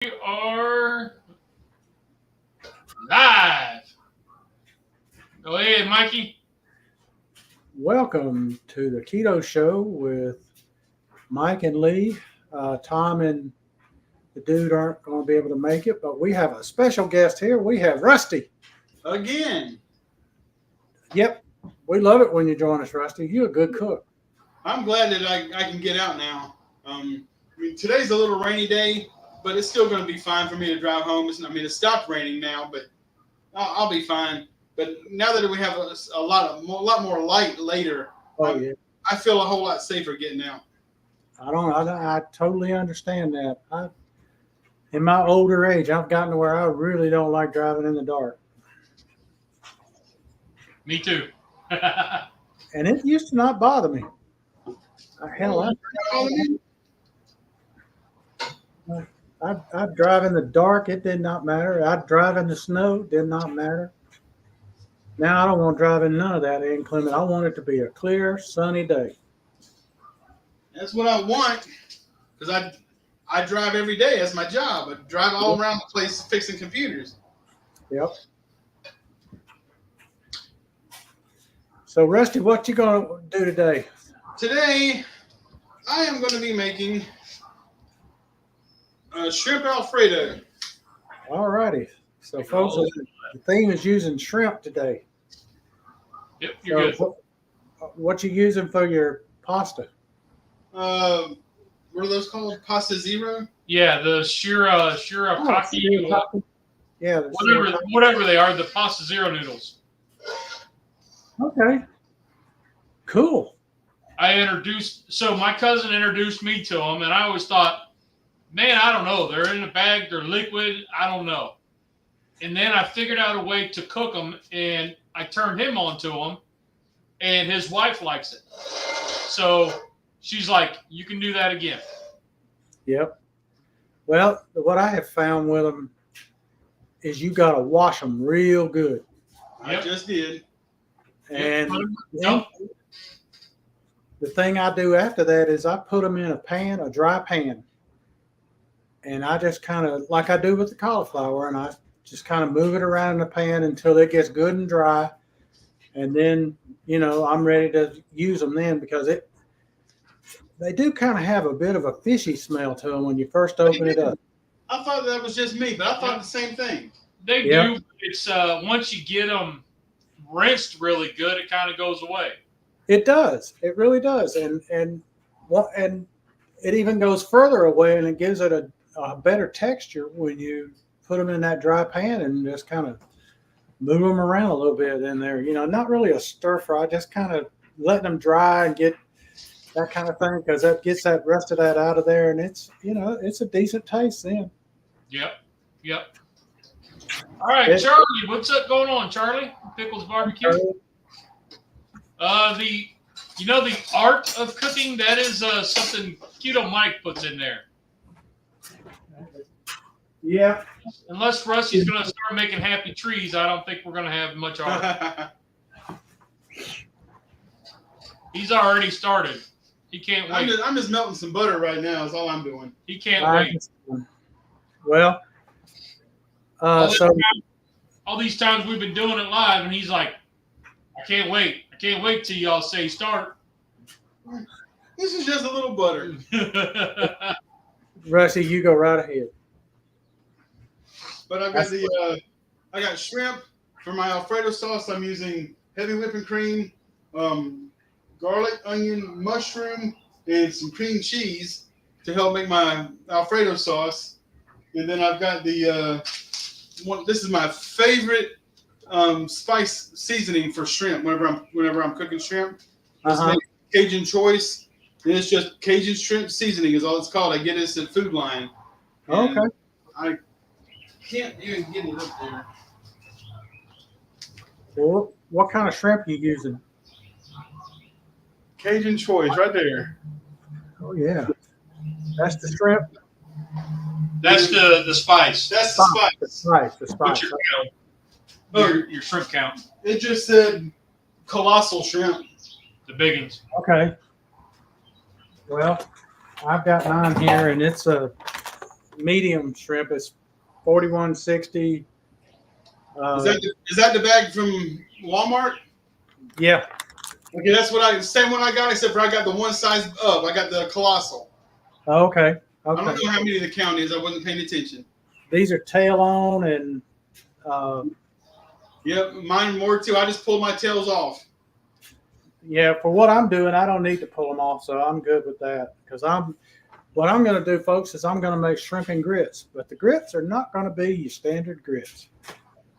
We are live. Go ahead, Mikey. Welcome to the Keto Show with Mike and Lee. Tom and the dude aren't going to be able to make it, but we have a special guest here. We have Rusty. Again. Yep, we love it when you join us, Rusty. You're a good cook. I'm glad that I can get out now. Today's a little rainy day, but it's still going to be fine for me to drive home. It stopped raining now, but I'll be fine. But now that we have a lot more light later, Yeah. I feel a whole lot safer getting out. I totally understand that. In my older age, I've gotten to where I really don't like driving in the dark. Me too. And it used to not bother me. Hell, I'd drive in the dark. It did not matter. I'd drive in the snow. It did not matter. Now I don't want to drive in none of that inclement. I want it to be a clear, sunny day. That's what I want, because I drive every day. That's my job. I drive all around the place fixing computers. Yep. So, Rusty, what you going to do today? Today, I am going to be making shrimp Alfredo. All righty. So, folks, the theme is using shrimp today. Yep, you're So, good. what you using for your pasta? What are those called? Pasta Zero? Yeah, the shirataki, Yeah. whatever they are, the pasta zero noodles. Okay. Cool. So my cousin introduced me to them, and I always thought, man, I don't know. They're in a bag, they're liquid, I don't know. And then I figured out a way to cook them, and I turned him on to them, and his wife likes it. So she's like, you can do that again. Yep. Well, what I have found with them is you got to wash them real good. I just did. And Yep. the thing I do after that is I put them in a dry pan. And I just kind of, like I do with the cauliflower, and I just kind of move it around in the pan until it gets good and dry. And then, I'm ready to use them then, because they do kind of have a bit of a fishy smell to them when you first open it up. I thought that was just me, but I thought the same thing. They do. It's once you get them rinsed really good, it kind of goes away. It does. It really does. And it even goes further away, and it gives it a better texture when you put them in that dry pan and just kind of move them around a little bit in there. Not really a stir fry, just kind of letting them dry and get that kind of thing, because that gets that rest of that out of there, and it's a decent taste then. Yep. All right, Charlie, what's up going on, Charlie? Pickles Barbecue. The art of cooking, that is something Keto Mike puts in there. Yeah. Unless Rusty's going to start making happy trees, I don't think we're going to have much art. He's already started. He can't wait. I'm just melting some butter right now. Is all I'm doing. He can't wait. Well, all these times we've been doing it live, and he's like, I can't wait. I can't wait till y'all say start. This is just a little butter. Rusty, you go right ahead. But I got shrimp for my Alfredo sauce. I'm using heavy whipping cream, garlic, onion, mushroom, and some cream cheese to help make my Alfredo sauce. And then I've got this is my favorite spice seasoning for shrimp. Whenever I'm cooking shrimp, Cajun choice, and it's just Cajun shrimp seasoning is all it's called. I get this at Food Line. Okay. I can't even get it up there. Well, what kind of shrimp are you using? Cajun choice, right there. Oh yeah, that's the shrimp. That's the spice. That's the spice. The spice. What's your shrimp count? It just said colossal shrimp. The big ones. Okay. Well, I've got mine here, and it's medium shrimp. It's 41.60. Is that the bag from Walmart? Yeah. Okay, that's same one I got, except for I got the one size up. I got the colossal. Okay. I Okay. don't know how many the count is. I wasn't paying attention. These are tail on and Yep, mine more too. I just pulled my tails off. yeah, for what I'm doing, I don't need to pull them off, so I'm good with that. Because what I'm going to do, folks, is I'm going to make shrimp and grits. But the grits are not going to be your standard grits.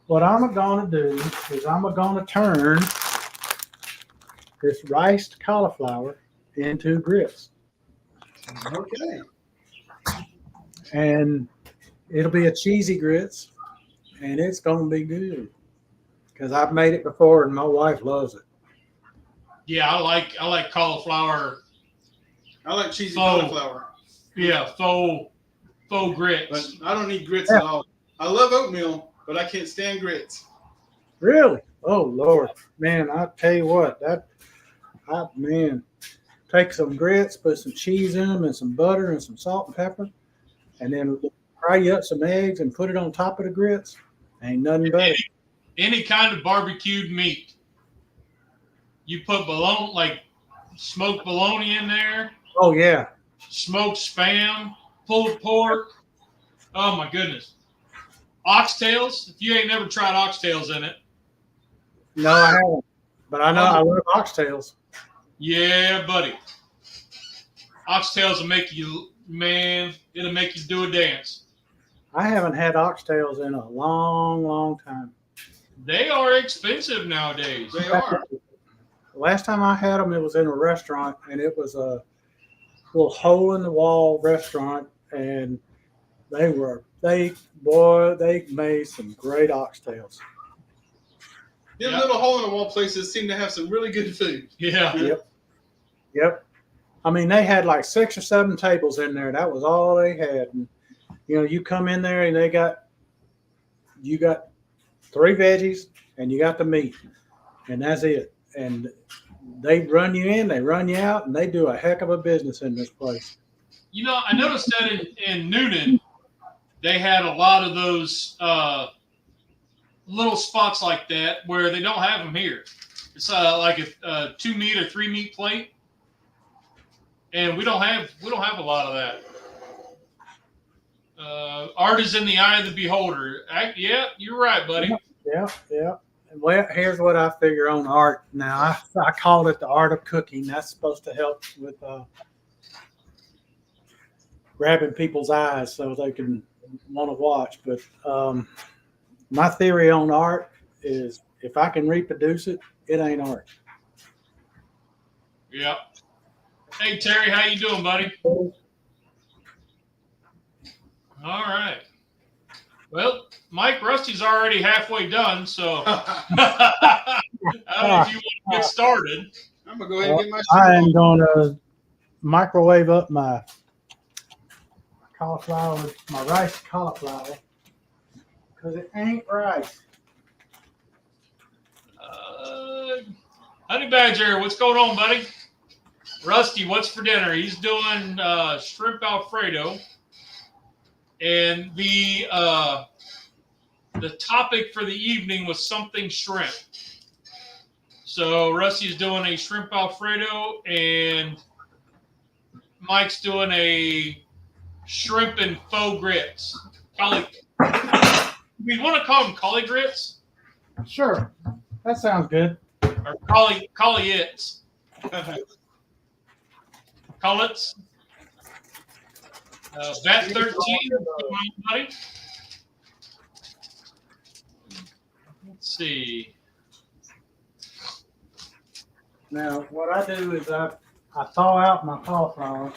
What I'm going to do is I'm going to turn this riced cauliflower into grits. Okay. And it'll be a cheesy grits, and it's going to be good. Because I've made it before, and my wife loves it. Yeah, I like cauliflower. I like cheesy cauliflower. Yeah, faux grits. But I don't need grits at all. I love oatmeal, but I can't stand grits. Really? Oh Lord, man! I tell you what, take some grits, put some cheese in them, and some butter, and some salt and pepper, and then fry you up some eggs and put it on top of the grits. Ain't nothing better. Any kind of barbecued meat. You put bologna, like smoked bologna in there. Oh yeah. Smoked spam, pulled pork. Oh my goodness. Oxtails. If you ain't never tried oxtails in it. No, I haven't. But I know I love oxtails. Yeah, buddy. Oxtails will make you, it'll make you do a dance. I haven't had oxtails in a long, long time. They are expensive nowadays. They are. Last time I had them, it was in a restaurant, and it was a little hole-in-the-wall restaurant, and they made some great oxtails. Them little hole-in-the-wall places seem to have some really good food. Yeah. Yep. I mean, they had like 6 or 7 tables in there. That was all they had. And, you come in there, and you got 3 veggies, and you got the meat, and that's it. And they run you in, they run you out, and they do a heck of a business in this place. I noticed that in Noonan, they had a lot of those little spots like that where they don't have them here. It's like a 2 meat or 3 meat plate, and we don't have a lot of that. Art is in the eye of the beholder. Yeah, you're right, buddy. Yeah. Well, here's what I figure on art. Now, I call it the art of cooking. That's supposed to help with grabbing people's eyes so they can want to watch. But my theory on art is if I can reproduce it, it ain't art. Yeah. Hey, Terry, how you doing, buddy? All right. Well, Mike, Rusty's already halfway done, so I don't know if you want to get started. I'm going to go ahead and get my I am going to microwave up my cauliflower, my rice cauliflower, because it ain't rice. Honey Badger, what's going on, buddy? Rusty, what's for dinner? He's doing shrimp Alfredo. And the topic for the evening was something shrimp. So Rusty's doing a shrimp Alfredo, and Mike's doing a shrimp and faux grits. We want to call them collie grits? Sure, that sounds good. Or collie-its. Cullets. Bat 13, buddy. Let's see. Now, what I do is I thaw out my cauliflower.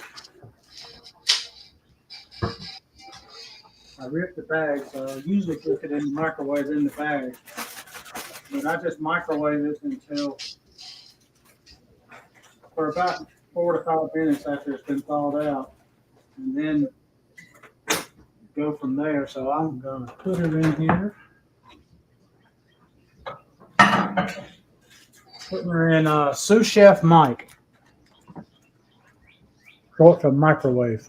I rip the bag, so I usually cook it in the microwave in the bag. But I just microwave it for about 4 to 5 minutes after it's been thawed out. And then go from there. So I'm going to put it in here. Putting her in Sous Chef Mike. Short for microwave.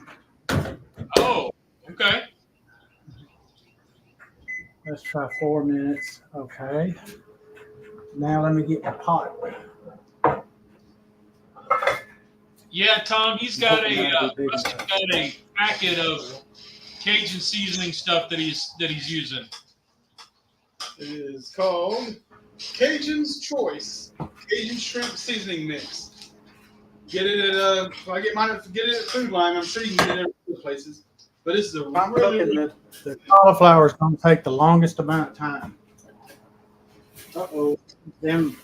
Oh, okay. Let's try 4 minutes. Okay. Now let me get my pot. Yeah, Tom, he's got Hoping that'll be big Rusty's enough. got a packet of Cajun seasoning stuff that he's using. It is called Cajun's Choice Cajun Shrimp Seasoning Mix. Get it at I get mine get it at Food Line. I'm sure you can get it at other places. But this is a If I'm really, cooking the cauliflower is going to take the longest amount of time. Uh-oh. Them.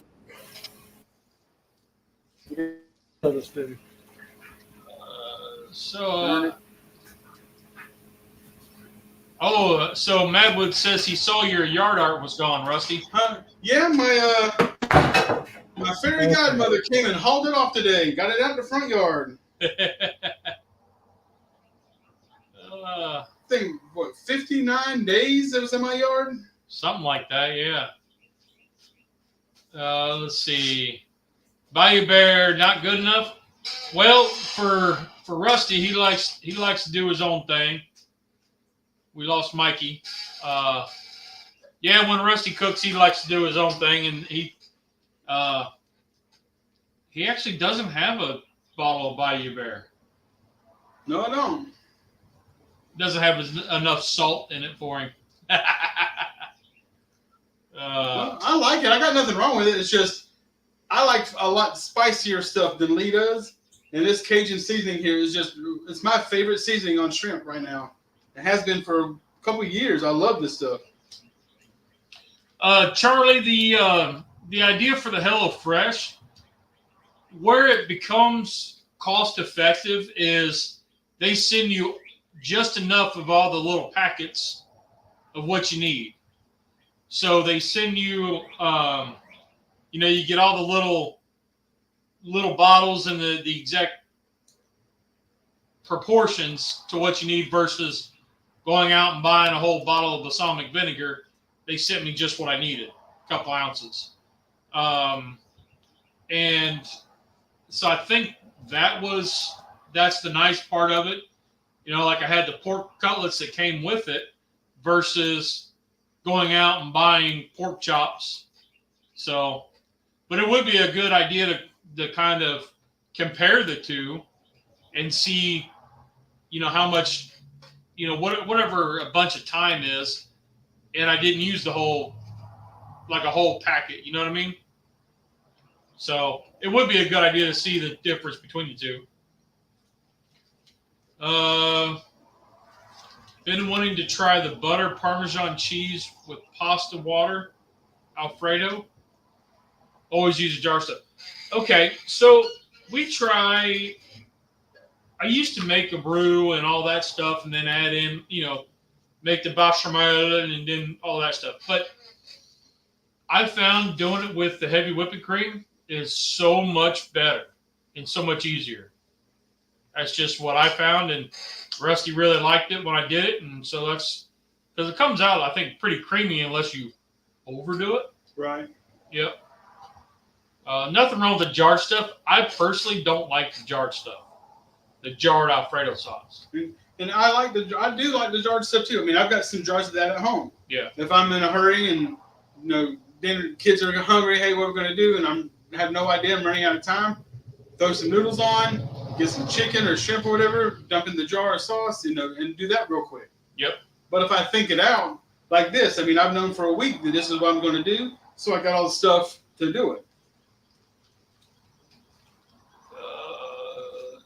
Let us do. So Madwood says he saw your yard art was gone, Rusty. yeah, my fairy godmother came and hauled it off today. Got it out in the front yard. I think, 59 days it was in my yard? Something like that, yeah. Let's see. Bayou Bear, not good enough. Well, for Rusty, he likes to do his own thing. We lost Mikey. Yeah, when Rusty cooks, he likes to do his own thing, and he actually doesn't have a bottle of Bayou Bear. No, I don't. Doesn't have enough salt in it for him. Well, I like it. I got nothing wrong with it. It's just I like a lot spicier stuff than Lee does. And this Cajun seasoning here is it's my favorite seasoning on shrimp right now. It has been for a couple of years. I love this stuff. Charlie, the idea for the HelloFresh, where it becomes cost effective is they send you just enough of all the little packets of what you need. So they send you, you get all the little bottles and the exact proportions to what you need versus going out and buying a whole bottle of balsamic vinegar. They sent me just what I needed, a couple ounces. And so I think that's the nice part of it. Like I had the pork cutlets that came with it versus going out and buying pork chops. So, but it would be a good idea to kind of compare the two and see, how much, whatever a bunch of time is. And I didn't use a whole packet, you know what I mean? So it would be a good idea to see the difference between the two. Been wanting to try the butter Parmesan cheese with pasta water, Alfredo. Always use a jar stuff. Okay, so I used to make a brew and all that stuff and then add in, make the bechamel and then all that stuff. But I found doing it with the heavy whipping cream is so much better and so much easier. That's just what I found, and Rusty really liked it when I did it, and so that's because it comes out, I think, pretty creamy unless you overdo it. Right. Yep. Nothing wrong with the jarred stuff. I personally don't like the jarred stuff, the jarred Alfredo sauce. And I do like the jarred stuff too. I mean, I've got some jars of that at home. Yeah. If I'm in a hurry and dinner, kids are hungry, hey, what are we going to do? And I have no idea, I'm running out of time. Throw some noodles on, get some chicken or shrimp or whatever, dump in the jar of sauce, and do that real quick. Yep. But if I think it out like this, I mean, I've known for a week that this is what I'm going to do, so I got all the stuff to do it.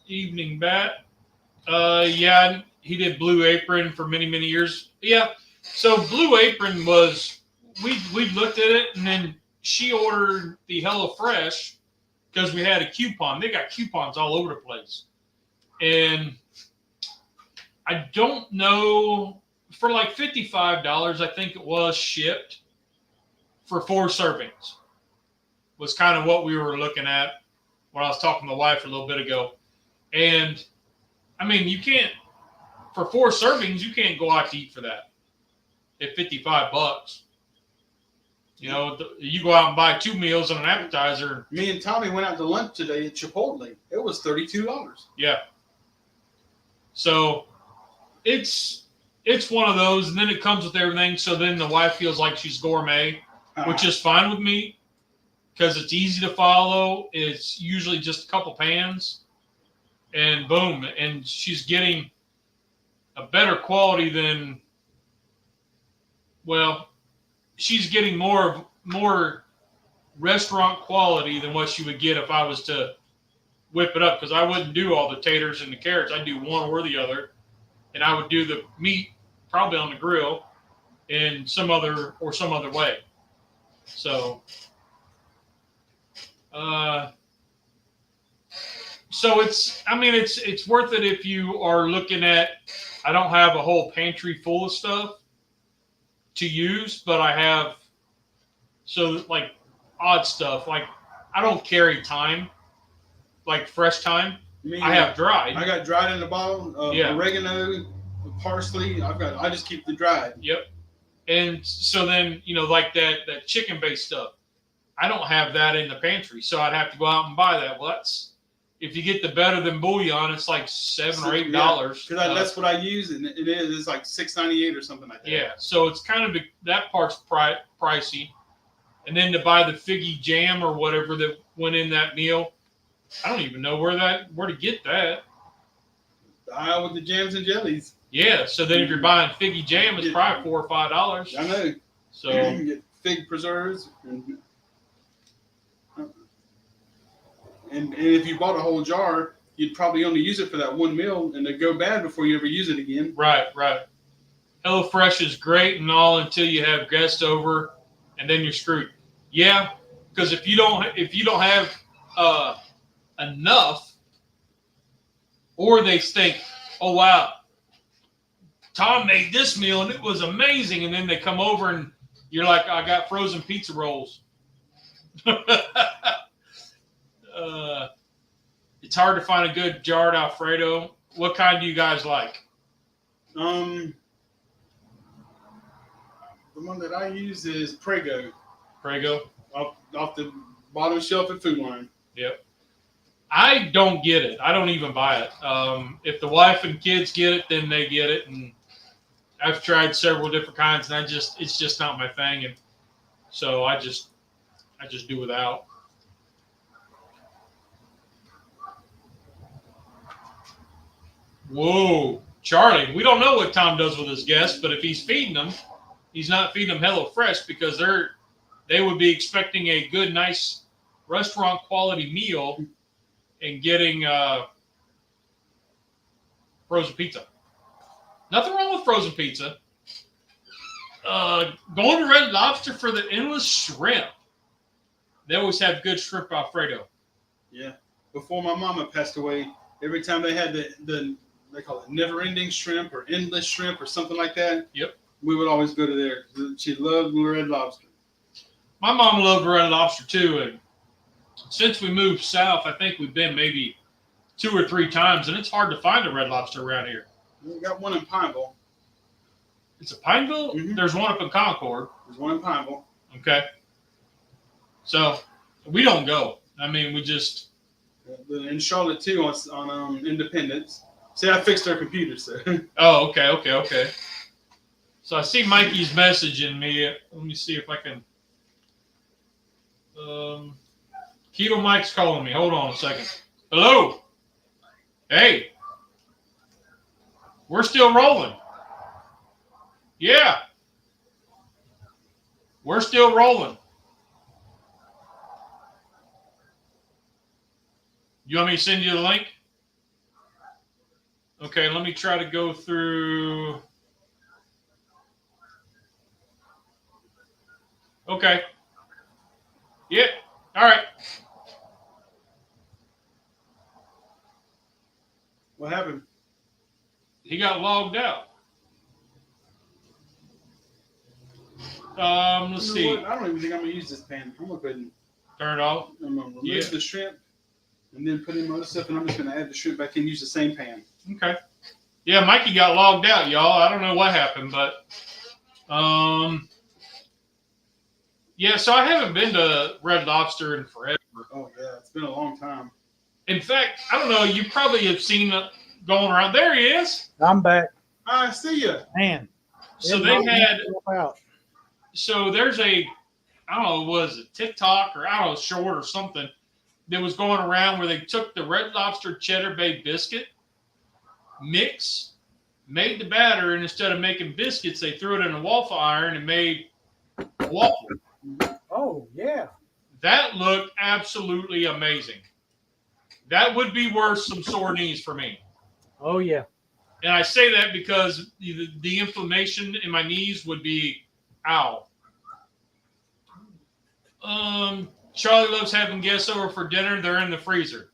Evening bat. Yeah, he did Blue Apron for many, many years. Yeah. So Blue Apron was, we looked at it, and then she ordered the HelloFresh because we had a coupon. They got coupons all over the place. And I don't know, for like $55, I think it was shipped for 4 servings. Was kind of what we were looking at when I was talking to my wife a little bit ago. And I mean, you can't, for 4 servings, you can't go out to eat for that at $55. You go out and buy 2 meals and an appetizer. Me and Tommy went out to lunch today at Chipotle. It was $32. Yeah. So it's it's one of those, and then it comes with everything. So then the wife feels like she's gourmet, which is fine with me because it's easy to follow. It's usually just a couple pans, and boom, and she's getting a better quality than. Well, she's getting more restaurant quality than what she would get if I was to whip it up, because I wouldn't do all the taters and the carrots. I'd do one or the other, and I would do the meat probably on the grill in some other way. So, it's worth it if you are looking at. I don't have a whole pantry full of stuff to use, but I have like odd stuff. Like I don't carry thyme, like fresh thyme. I have dried. I got dried in the bottle. Oregano, parsley. I just keep the dried. Yep. And so then like that chicken based stuff. I don't have that in the pantry, so I'd have to go out and buy that. Well, if you get the better than bouillon, it's like $7 or $8. Because that's what I use, and it's like $6.98 or something like that. Yeah, so it's kind of that part's pricey. And then to buy the figgy jam or whatever that went in that meal, I don't even know where to get that. The aisle with the jams and jellies. Yeah, so then if you're buying figgy jam, it's probably $4 or $5. I know. So you can get fig preserves, and if you bought a whole jar, you'd probably only use it for that one meal, and it'd go bad before you ever use it again. Right. HelloFresh is great and all until you have guests over, and then you're screwed. Yeah, because if you don't have enough, or they think, oh wow, Tom made this meal and it was amazing, and then they come over and you're like, I got frozen pizza rolls. It's hard to find a good jarred Alfredo. What kind do you guys like? The one that I use is Prego. Prego? Off the bottom shelf at Food Line. Yep. I don't get it. I don't even buy it. If the wife and kids get it, then they get it. And I've tried several different kinds, and it's just not my thing. And so I just do without. Whoa, Charlie, we don't know what Tom does with his guests, but if he's feeding them, he's not feeding them HelloFresh because they would be expecting a good, nice restaurant quality meal and getting frozen pizza. Nothing wrong with frozen pizza. Going to Red Lobster for the endless shrimp. They always have good shrimp Alfredo. Yeah. Before my mama passed away, every time they had the they call it never-ending shrimp or endless shrimp or something like that. Yep. We would always go to there. She loved Red Lobster. My mom loved Red Lobster too, and since we moved south, I think we've been maybe 2 or 3 times, and it's hard to find a Red Lobster around here. We got one in Pineville. It's a Pineville? Mm-hmm. There's one up in Concord. There's one in Pineville. Okay. So we don't go. I mean, we just. In Charlotte too on Independence. See, I fixed our computer, so. Oh, okay. So I see Mikey's messaging me. Let me see if I can. Keto Mike's calling me. Hold on a second. Hello. Hey. We're still rolling. Yeah. We're still rolling. You want me to send you the link? Okay, let me try to go through. Okay. Yeah. All right. What happened? He got logged out. Let's see. What? I don't even think I'm going to use this pan. I'm going to go ahead and turn it off. I'm going to remove the shrimp and then put in my other stuff, and I'm just going to add the shrimp back in and use the same pan. Okay. Yeah, Mikey got logged out, y'all. I don't know what happened, but yeah, so I haven't been to Red Lobster in forever. Oh, yeah, it's been a long time. In fact, I don't know, you probably have seen going around. There he is. I'm back. I see you. Man. So it they knocked had, myself out. so there's a, I don't know, was it TikTok or I don't know, short or something that was going around where they took the Red Lobster Cheddar Bay biscuit mix, made the batter, and instead of making biscuits, they threw it in a waffle iron and made a waffle. Oh, yeah. That looked absolutely amazing. That would be worth some sore knees for me. Oh, yeah. And I say that because the inflammation in my knees would be, ow. Charlie loves having guests over for dinner. They're in the freezer.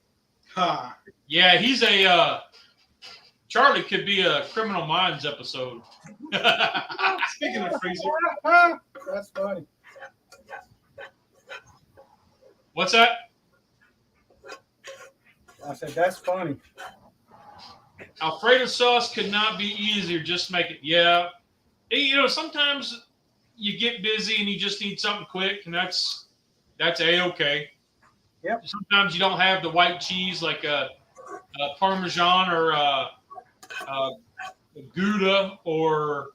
Ha. Yeah, he's a, Charlie could be a Criminal Minds episode. Speaking of freezer, That's funny. What's that? I said, that's funny. Alfredo sauce could not be easier. Just make it. Yeah. You know, sometimes you get busy and you just need something quick, and that's A-okay. Yep. Sometimes you don't have the white cheese like a Parmesan or a Gouda or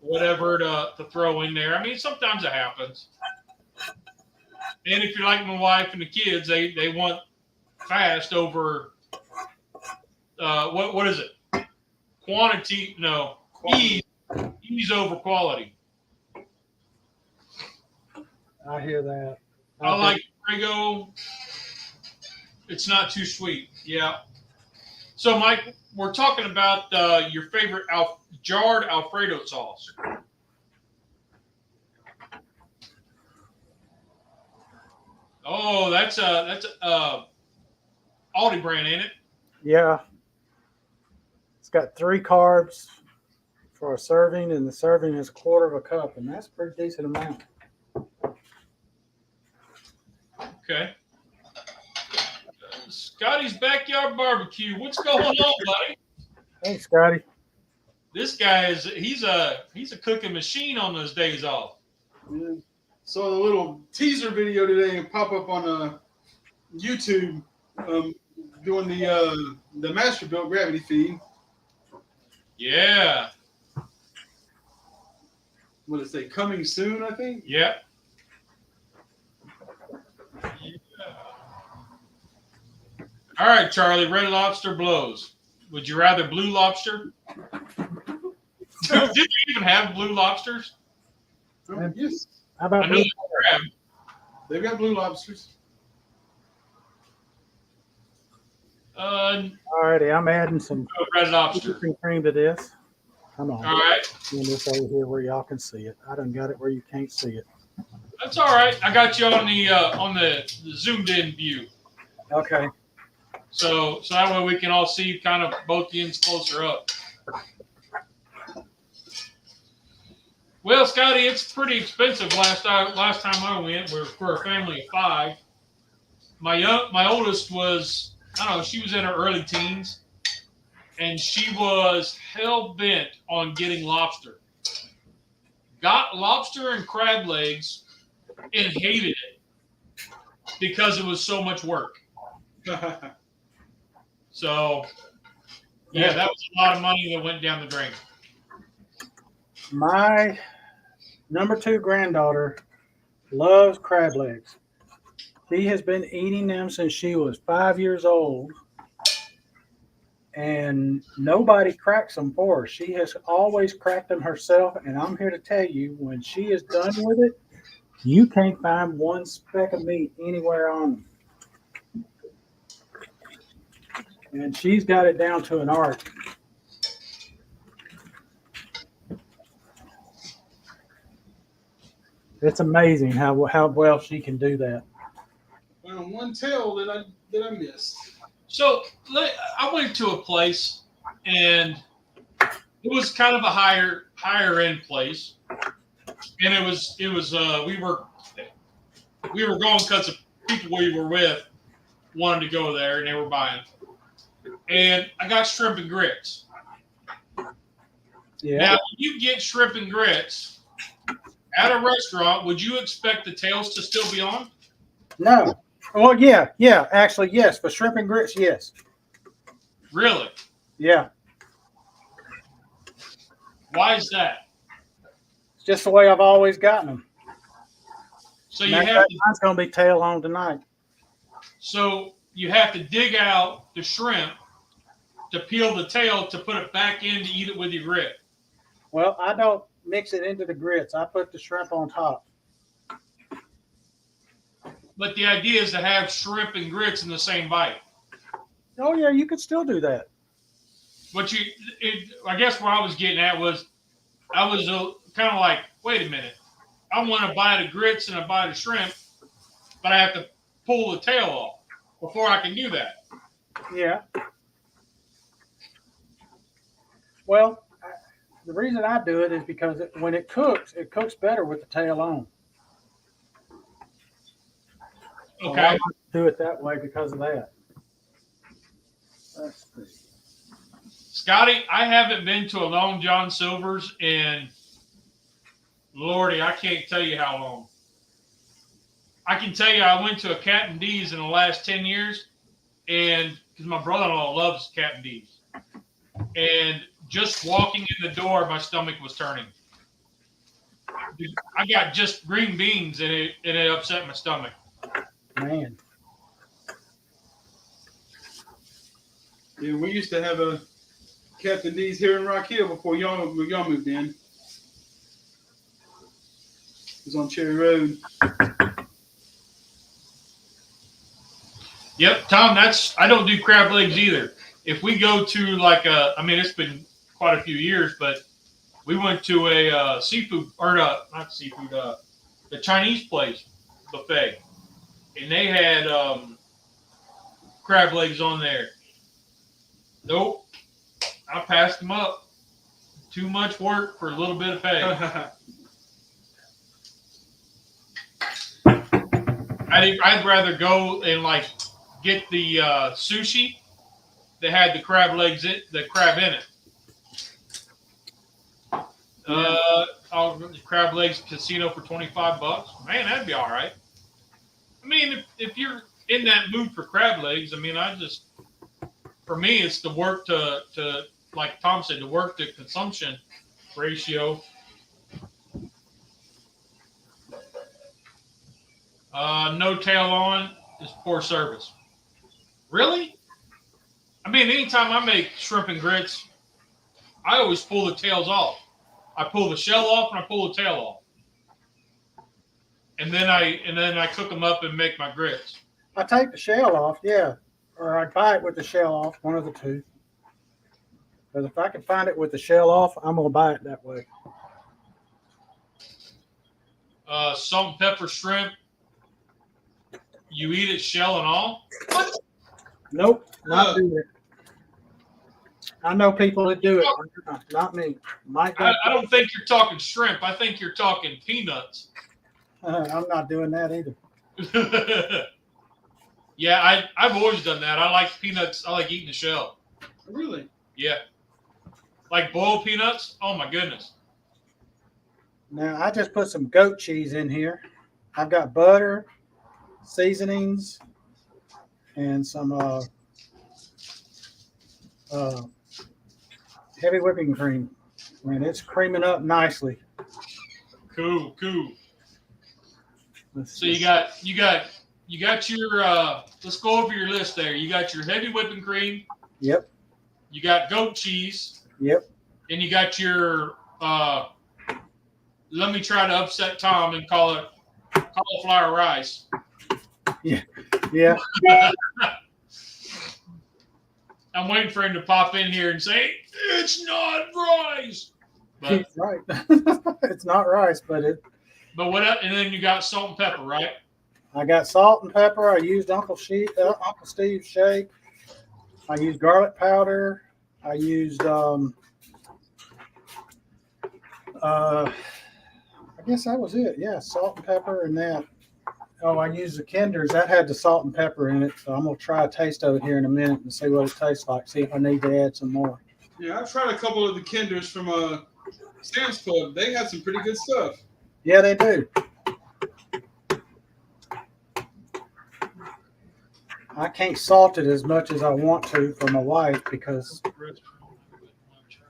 whatever to throw in there. I mean, sometimes it happens. And if you're like my wife and the kids, they want fast over what is it? Quantity? No, ease over quality. I hear that. I like Prego. It's not too sweet. Yeah. So, Mike, we're talking about your favorite jarred Alfredo sauce. Oh, that's Aldi brand, ain't it? Yeah. It's got 3 carbs for a serving, and the serving is 1/4 of a cup, and that's a pretty decent amount. Okay. Scotty's Backyard Barbecue. What's going on, buddy? Hey, Scotty. This guy he's a cooking machine on those days off. yeah. Saw the little teaser video today and pop up on YouTube, doing the Masterbuilt gravity feed. Yeah. What did it say? Coming soon, I think. Yep. All right, Charlie. Red Lobster blows. Would you rather Blue Lobster? Did you even have Blue Lobsters? Yes, How about I know blue? they crab. they've got blue lobsters. Alrighty, I'm adding some Red Lobster. whipping cream to this. Come on. All right. Get this over here where y'all can see it. I done got it where you can't see it. That's all right. I got you on the zoomed in view. Okay. So that way we can all see kind of both the ends closer up. Well, Scotty, it's pretty expensive. Last time I went, we're a family of 5. My oldest was, I don't know, she was in her early teens, and she was hell bent on getting lobster. Got lobster and crab legs and hated it because it was so much work. So, yeah, that was a lot of money that went down the drain. My number 2 granddaughter loves crab legs. She has been eating them since she was 5 years old, and nobody cracks them for her. She has always cracked them herself, and I'm here to tell you, when she is done with it, you can't find one speck of meat anywhere on them. And she's got it down to an art. It's amazing how well she can do that. Found one tail that I missed. So I went to a place, and it was kind of a higher end place, and it was we were going because the people we were with wanted to go there, and they were buying. And I got shrimp and grits. Yeah. Now, when you get shrimp and grits at a restaurant, would you expect the tails to still be on? No. Well, yeah. Actually, yes. For shrimp and grits, yes. Really? Yeah. Why is that? It's just the way I've always gotten them. So you have to, mine's going to be tail on tonight. so you have to dig out the shrimp to peel the tail to put it back in to eat it with your grit. Well, I don't mix it into the grits. I put the shrimp on top. But the idea is to have shrimp and grits in the same bite. Oh yeah, you could still do that. What I guess where I was getting at was, I was kind of like, wait a minute, I want to buy the grits and I buy the shrimp, but I have to pull the tail off before I can do that. Yeah. Well, the reason I do it is because when it cooks better with the tail on. So Okay. I like to do it that way because of that. Let's see. Scotty, I haven't been to a Long John Silver's in, Lordy, I can't tell you how long. I can tell you I went to a Captain D's in the last 10 years, and because my brother-in-law loves Captain D's. And just walking in the door, my stomach was turning. Dude, I got just green beans, and it upset my stomach. Man. Yeah, we used to have a Captain D's here in Rock Hill before y'all moved in. It was on Cherry Road. Yep, Tom, I don't do crab legs either. If we go to like it's been quite a few years, but we went to a seafood, or not seafood, the Chinese place buffet, and they had crab legs on there. Nope, I passed them up. Too much work for a little bit of pay. I'd rather go and like get the sushi that had the crab legs the crab in it. Crab legs casino for $25. Man, that'd be all right. I mean, if you're in that mood for crab legs, I mean, for me, it's the work to like Tom said, the work to consumption ratio. No tail on is poor service. Really? I mean, anytime I make shrimp and grits, I always pull the tails off. I pull the shell off and I pull the tail off, and then I cook them up and make my grits. I take the shell off, yeah, or I buy it with the shell off, one of the two. But if I can find it with the shell off, I'm gonna buy it that way. Salt and pepper shrimp. You eat it shell and all? What? Nope, not do it. I know people that do it. Not me. I don't think you're talking shrimp. I think you're talking peanuts. I'm not doing that either. Yeah, I've always done that. I like peanuts. I like eating the shell. Really? Yeah. Like boiled peanuts? Oh, my goodness. Now, I just put some goat cheese in here. I've got butter, seasonings, and some heavy whipping cream. And it's creaming up nicely. Cool. So you got your let's go over your list there. You got your heavy whipping cream. Yep. You got goat cheese. Yep. And you got your let me try to upset Tom and call it cauliflower rice. Yeah. I'm waiting for him to pop in here and say, it's not rice. But, he's right. It's not rice, but what? And then you got salt and pepper, right? I got salt and pepper. I used Uncle Steve's shake. I used garlic powder. I used I guess that was it. Yeah, salt and pepper and that. Oh, I used the Kinders. That had the salt and pepper in it. So I'm going to try a taste of it here in a minute and see what it tastes like. See if I need to add some more. Yeah, I've tried a couple of the Kinders from Sam's Club. They have some pretty good stuff. Yeah, they do. I can't salt it as much as I want to for my wife because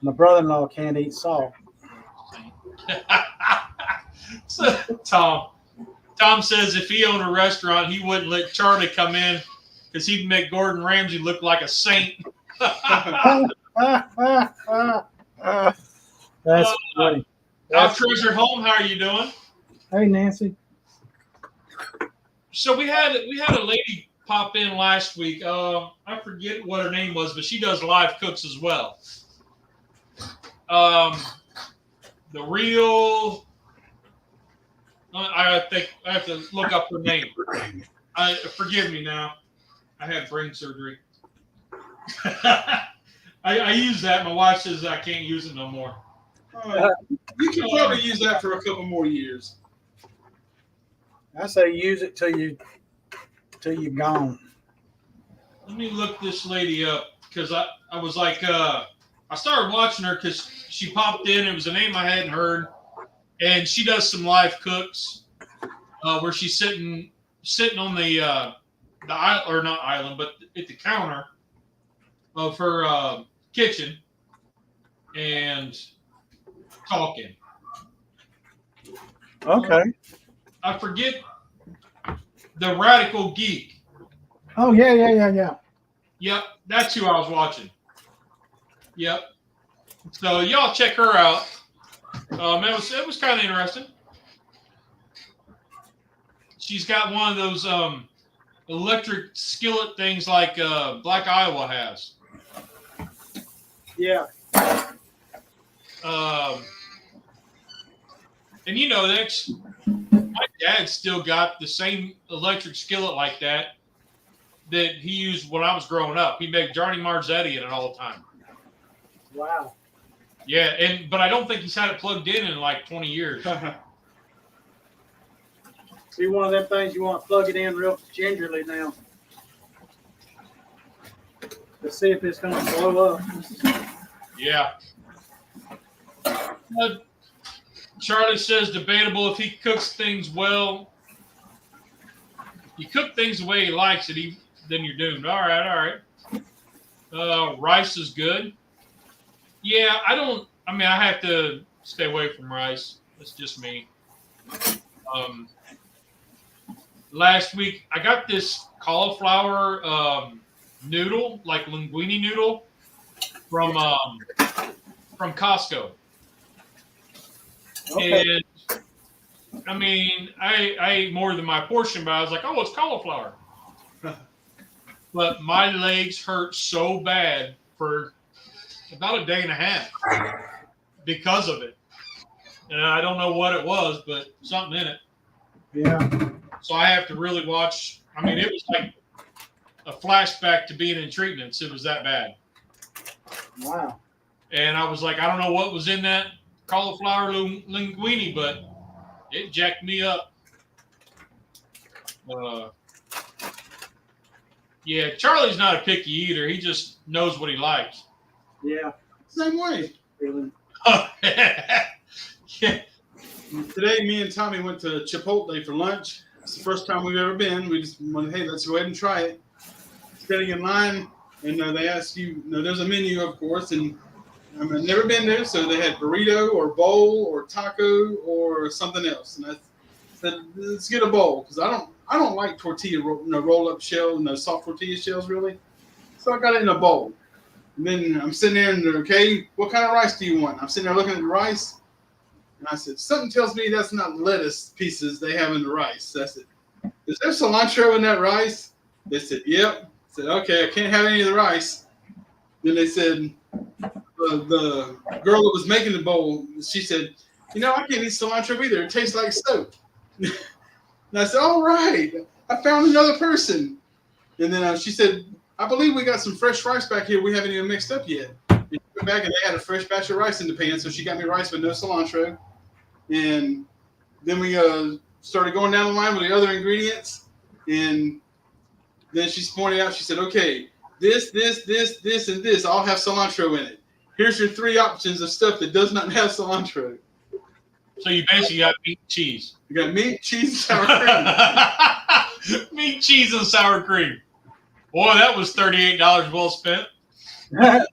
my brother-in-law can't eat salt. So, Tom says if he owned a restaurant, he wouldn't let Charlie come in because he'd make Gordon Ramsay look like a saint. That's funny. Our treasure home, how are you doing? Hey, Nancy. So we had a lady pop in last week. I forget what her name was, but she does live cooks as well. The real. I think I have to look up her name. Forgive me now. I had brain surgery. I use that. My wife says I can't use it no more. You can probably use that for a couple more years. I say use it till you're gone. Let me look this lady up because I was like I started watching her because she popped in. It was a name I hadn't heard, and she does some live cooks where she's sitting on the island, or not island, but at the counter of her kitchen and talking. Okay. I forget the Radical Geek. Oh yeah. Yep, that's who I was watching. Yep. So y'all check her out. It was kind of interesting. She's got one of those electric skillet things like Black Iowa has. Yeah. And you know, that's my dad still got the same electric skillet like that he used when I was growing up. He made Johnny Marzetti in it all the time. Wow. Yeah, but I don't think he's had it plugged in like 20 years. See, one of them things you want to plug it in real gingerly now. To see if it's going to blow up. Yeah. Charlie says debatable if he cooks things well. You cook things the way he likes it, then you're doomed. All right. Rice is good. Yeah, I have to stay away from rice. That's just me. Last week, I got this cauliflower noodle, like linguine noodle, from Costco. Okay. And I ate more than my portion, but I was like, oh, it's cauliflower. But my legs hurt so bad for about a day and a half because of it. And I don't know what it was, but something in it. Yeah. So I have to really watch. It was like a flashback to being in treatments. It was that bad. Wow. And I was like, I don't know what was in that cauliflower linguine, but it jacked me up. Yeah, Charlie's not a picky eater. He just knows what he likes. Yeah. Same way. Really. Yeah. Today, me and Tommy went to Chipotle for lunch. It's the first time we've ever been. We just went, hey, let's go ahead and try it. Standing in line, and they ask you, there's a menu, of course, and I've never been there, so they had burrito or bowl or taco or something else. And I said, let's get a bowl, because I don't like tortilla roll-up shell, soft tortilla shells, really. So I got it in a bowl. And then I'm sitting there, and they're, okay, what kind of rice do you want? I'm sitting there looking at the rice. And I said, something tells me that's not lettuce pieces they have in the rice. I said, is there cilantro in that rice? They said, yep. I said, okay, I can't have any of the rice. Then they said, the girl that was making the bowl, she said, I can't eat cilantro either. It tastes like soap. And I said, all right, I found another person. And then she said, I believe we got some fresh rice back here we haven't even mixed up yet. And she went back and they had a fresh batch of rice in the pan, so she got me rice with no cilantro. And then we started going down the line with the other ingredients. And then she's pointing out, she said, okay, this, and this all have cilantro in it. Here's your 3 options of stuff that does not have cilantro. So you basically got meat and cheese. You got meat, cheese, and sour cream. Meat, cheese, and sour cream. Boy, that was $38 well spent. Well,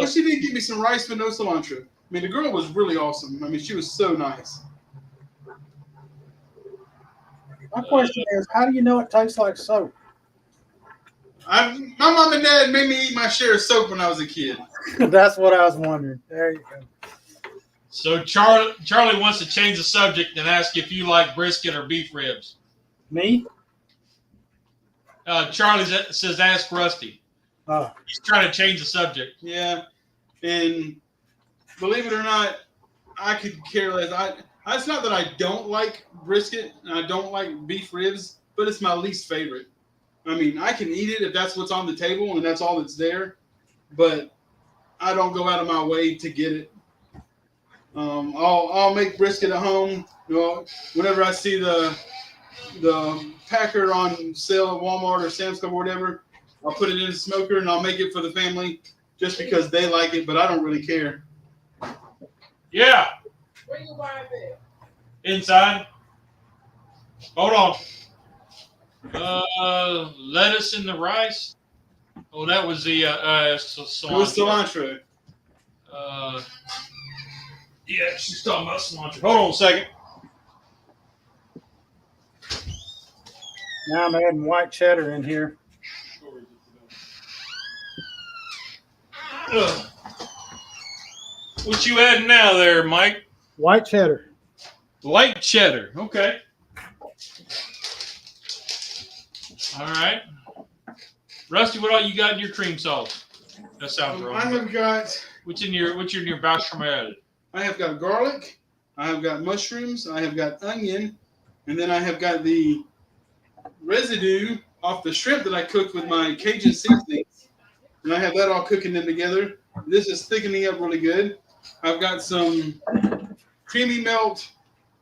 she did give me some rice with no cilantro. mean, the girl was really awesome. I mean, she was so nice. My question is, how do you know it tastes like soap? My mom and dad made me eat my share of soap when I was a kid. That's what I was wondering. There you go. So Charlie wants to change the subject and ask if you like brisket or beef ribs. Me? Charlie says ask Rusty. Oh. He's trying to change the subject. Yeah, and believe it or not, I could care less. It's not that I don't like brisket and I don't like beef ribs, but it's my least favorite. I mean, I can eat it if that's what's on the table and that's all that's there, but I don't go out of my way to get it. I'll make brisket at home. You know, whenever I see the packer on sale at Walmart or Sam's Club or whatever, I'll put it in the smoker and I'll make it for the family just because they like it, but I don't really care. Yeah. Where you buy it? Inside. Hold on. Lettuce in the rice. Oh, that was the cilantro. It was cilantro. Yeah, she's talking about cilantro. Hold on a second. Now I'm adding white cheddar in here. Ugh. What you adding now there, Mike? White cheddar. White cheddar. Okay. All right. Rusty, what all you got in your cream sauce? That sounds wrong. I have got. What's in your bechamel? I have got garlic. I have got mushrooms. I have got onion, and then I have got the residue off the shrimp that I cooked with my Cajun seasonings, and I have that all cooking them together. This is thickening up really good. I've got some creamy melt,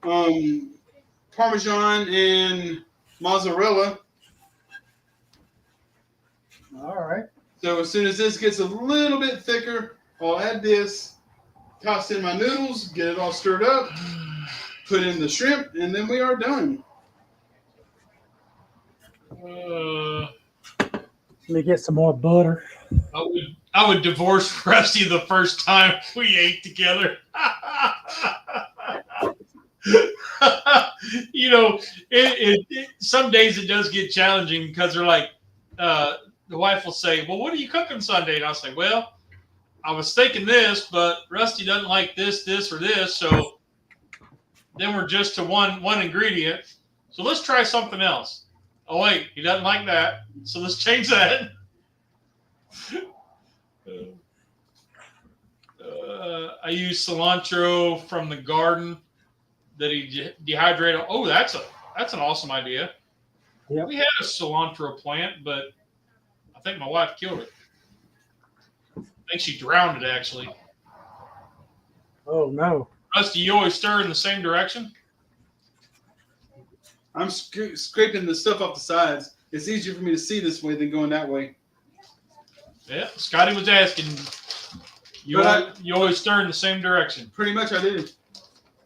Parmesan and mozzarella. All right. So as soon as this gets a little bit thicker, I'll add this, toss in my noodles, get it all stirred up, put in the shrimp, and then we are done. Let me get some more butter. I would divorce Rusty the first time we ate together. You know, some days it does get challenging because they're like, the wife will say, well, what are you cooking Sunday? And I'll say, well, I was thinking this, but Rusty doesn't like this, or this. So then we're just to one ingredient. So let's try something else. Oh, wait, he doesn't like that. So let's change that. I use cilantro from the garden that he dehydrated. Oh, that's an awesome idea. Yep. We had a cilantro plant, but I think my wife killed it. I think she drowned it, actually. Oh, no. Rusty, you always stir in the same direction? I'm scraping the stuff off the sides. It's easier for me to see this way than going that way. Yeah, Scotty was asking. You always stir in the same direction. Pretty much I do.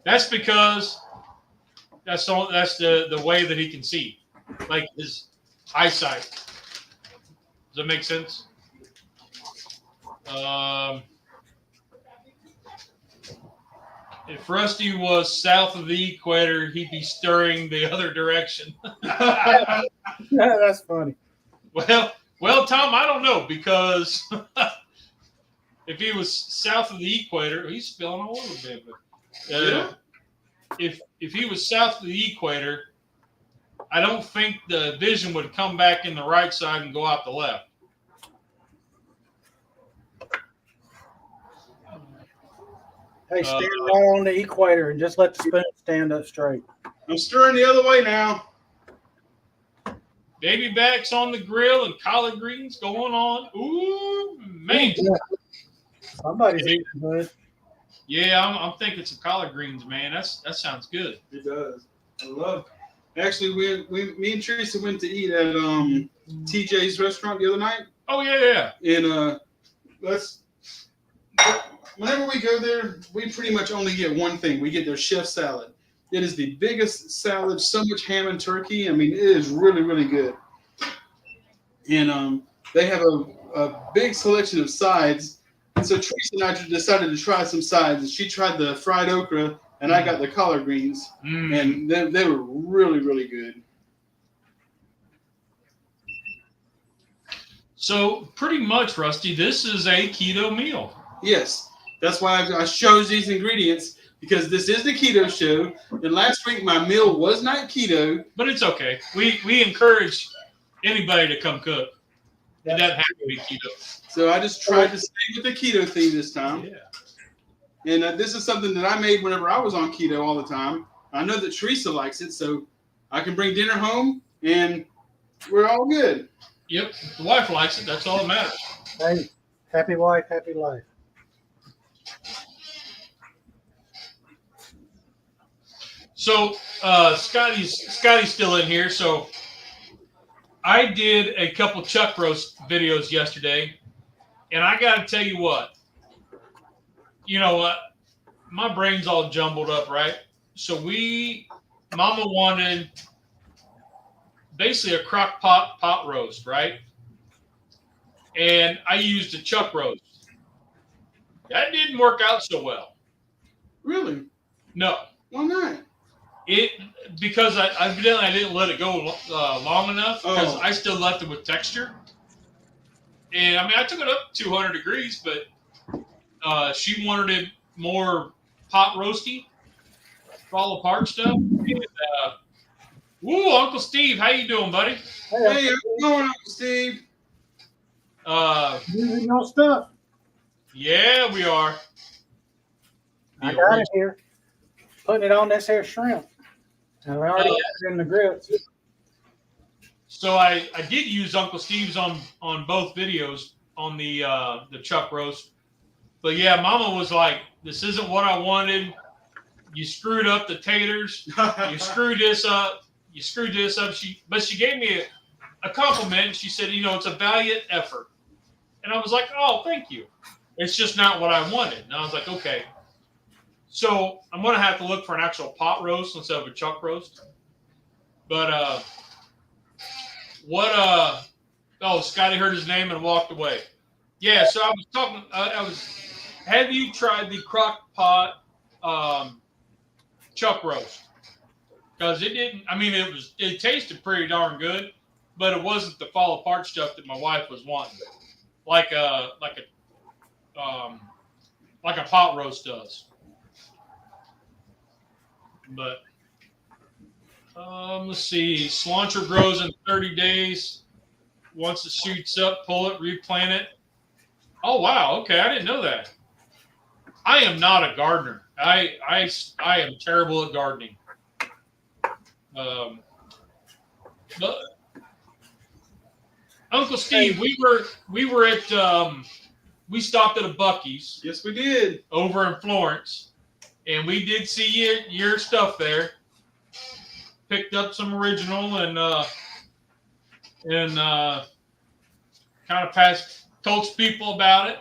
That's because that's the way that he can see, like his eyesight. Does that make sense? If Rusty was south of the equator, he'd be stirring the other direction. Yeah, that's funny. Well, Tom, I don't know, because if he was south of the equator, he's spilling all over me. But if he was south of the equator, I don't think the vision would come back in the right side and go out the left. Hey, stand right on the equator and just let the spoon stand up straight. I'm stirring the other way now. Baby backs on the grill and collard greens going on. Ooh, man. Yeah. Somebody's eating good. Yeah, I'm thinking some collard greens, man. That sounds good. It does. I love it. Actually, me and Teresa went to eat at TJ's restaurant the other night. Oh, yeah. And whenever we go there, we pretty much only get one thing. We get their chef salad. It is the biggest salad, so much ham and turkey. I mean, it is really, really good. And they have a big selection of sides. And so Teresa and I decided to try some sides. She tried the fried okra, and I got the collard greens, and they were really, really good. So pretty much, Rusty, this is a keto meal. Yes, that's why I chose these ingredients, because this is the keto show. And last week my meal was not keto, but it's okay. We encourage anybody to come cook. It doesn't have to be keto. So I just tried to stay with the keto theme this time. Yeah. And this is something that I made whenever I was on keto all the time. I know that Teresa likes it, so I can bring dinner home and we're all good. Yep, the wife likes it. That's all that matters. Hey, happy wife, happy life. So Scotty's still in here. So I did a couple chuck roast videos yesterday, and I got to tell you what. You know what? My brain's all jumbled up, right? So Mama wanted basically a crock pot roast, right? And I used a chuck roast. That didn't work out so well. Really? No. Why not? Because I didn't let it go long enough, because I still left it with texture. And I mean, I took it up 200 degrees, but she wanted it more pot roasty, fall apart stuff. And, woo, Uncle Steve, how you doing, buddy? Hey, how's it going, Uncle Steve? Using your stuff. Yeah, we are. I got it here. Putting it on this here shrimp. And we already got it in the grits. So I did use Uncle Steve's on both videos on the chuck roast. But yeah, Mama was like, this isn't what I wanted. You screwed up the taters. You screwed this up. But she gave me a compliment. She said, it's a valiant effort. And I was like, oh, thank you. It's just not what I wanted. And I was like, okay. So I'm going to have to look for an actual pot roast instead of a chuck roast. But Scotty heard his name and walked away. Yeah, so I was talking, have you tried the crock pot chuck roast? Because it tasted pretty darn good, but it wasn't the fall apart stuff that my wife was wanting. Like a pot roast does. But let's see. Cilantro grows in 30 days. Once it shoots up, pull it, replant it. Oh wow! Okay, I didn't know that. I am not a gardener. I am terrible at gardening. But Uncle Steve, we were at we stopped at a Buc-ee's. Yes, we did. Over in Florence. And we did see your stuff there. Picked up some original and kind of told people about it,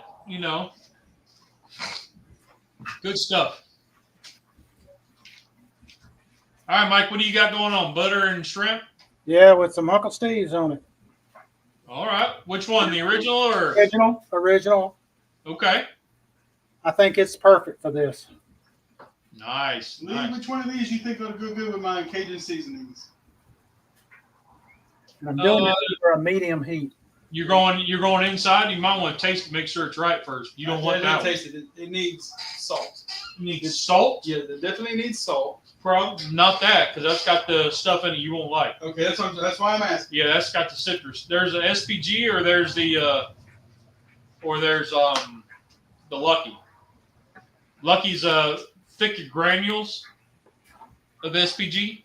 Good stuff. All right, Mike, what do you got going on? Butter and shrimp? Yeah, with some Uncle Steve's on it. All right. Which one? The original or? Original. Okay. I think it's perfect for this. Nice. Lee, nice. which one of these you think would go good with my Cajun seasonings? And I'm doing it for a medium heat. You're going inside. You might want to taste it, make sure it's right first. You don't want that. Taste it. It needs salt. You need salt. Yeah, it definitely needs salt. Probably not that, because that's got the stuff in it you won't like. Okay, that's why I'm asking. Yeah, that's got the citrus. There's an SPG, or there's the Lucky. Lucky's thicker granules of SPG.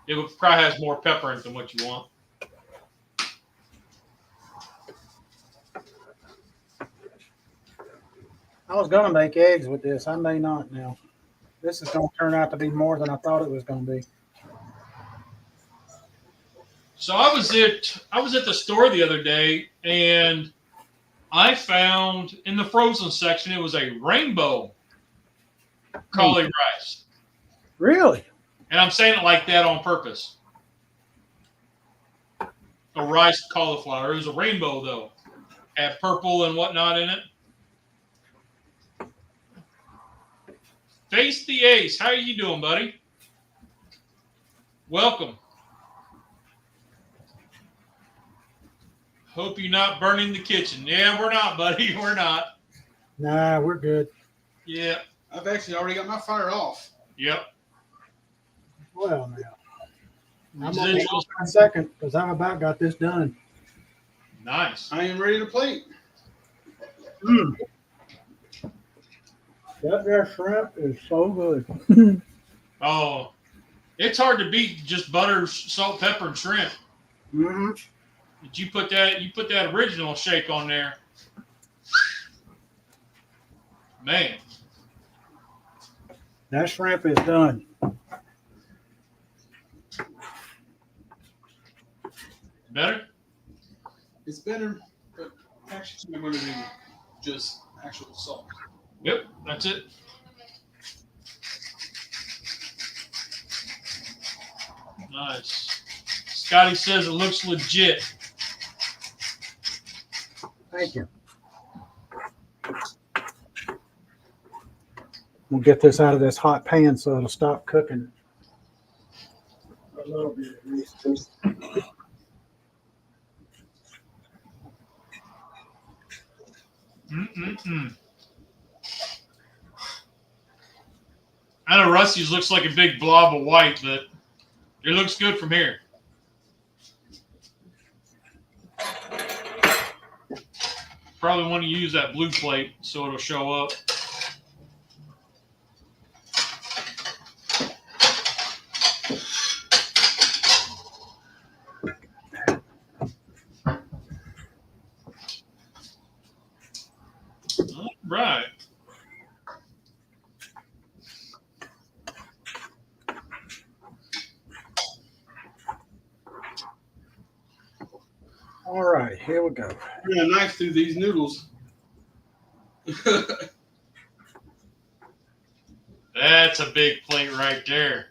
It probably has more pepper in it than what you want. I was going to make eggs with this. I may not now. This is going to turn out to be more than I thought it was going to be. So I was at the store the other day, and I found in the frozen section it was a rainbow cauli rice. Really? And I'm saying it like that on purpose. A rice cauliflower. It was a rainbow though. Have purple and whatnot in it. Face the Ace. How are you doing, buddy? Welcome. Hope you're not burning the kitchen. Yeah, we're not, buddy. We're not. Nah, we're good. Yeah. I've actually already got my fire off. Yep. Well, now. I'm Residuals. only on a second because I'm about got this done. Nice. I am ready to plate. That there shrimp is so good. Oh, it's hard to beat just butter, salt, pepper, and shrimp. Mm-hmm. But you put that original shake on there. Man. That shrimp is done. Better? It's better, but actually I'm going to do just actual salt. Yep, that's it. Nice. Scotty says it looks legit. Thank you. We'll get this out of this hot pan so it'll stop cooking. A little bit at least. I know Rusty's looks like a big blob of white, but it looks good from here. Probably want to use that blue plate so it'll show up. All right. All right, here we go. I'm going to knife through these noodles. That's a big plate right there.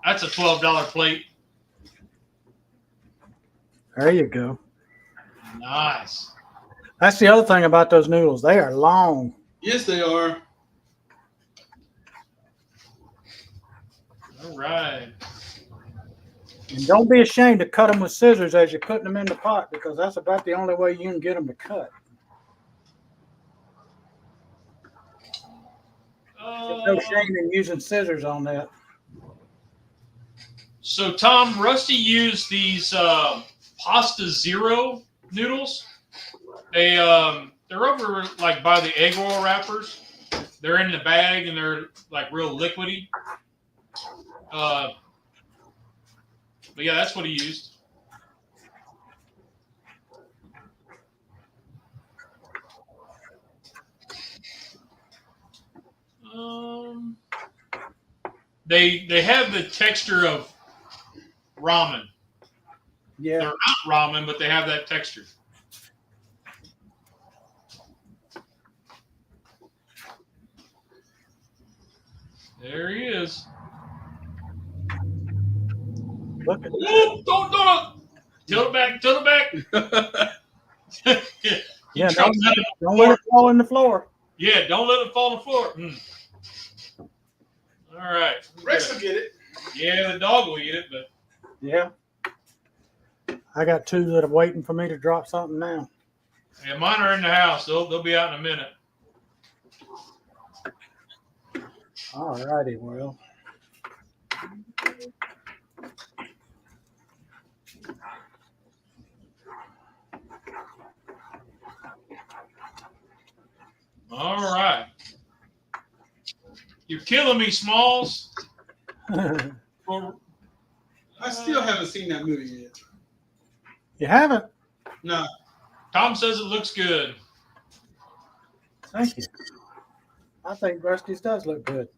That's a $12 plate. There you go. Nice. That's the other thing about those noodles. They are long. Yes, they are. All right. And don't be ashamed to cut them with scissors as you're putting them in the pot because that's about the only way you can get them to cut. There's no shame in using scissors on that. So, Tom, Rusty used these Pasta Zero noodles. They're over like by the egg roll wrappers. They're in the bag and they're like real liquidy. But yeah, that's what he used. They have the texture of ramen. Yeah. They're not ramen, but they have that texture. There he is. Look at that. Whoop, don't. Tilt it back. Yeah, don't let it fall in the floor. Yeah, don't let it fall on the floor. All right. Rex will get it. Yeah, the dog will eat it, but Yeah. I got two that are waiting for me to drop something now. yeah, mine are in the house. They'll be out in a minute. All righty, well. All right. You're killing me, Smalls. I still haven't seen that movie yet. You haven't? No. Tom says it looks good. Thank you. I think Rusty's does look good.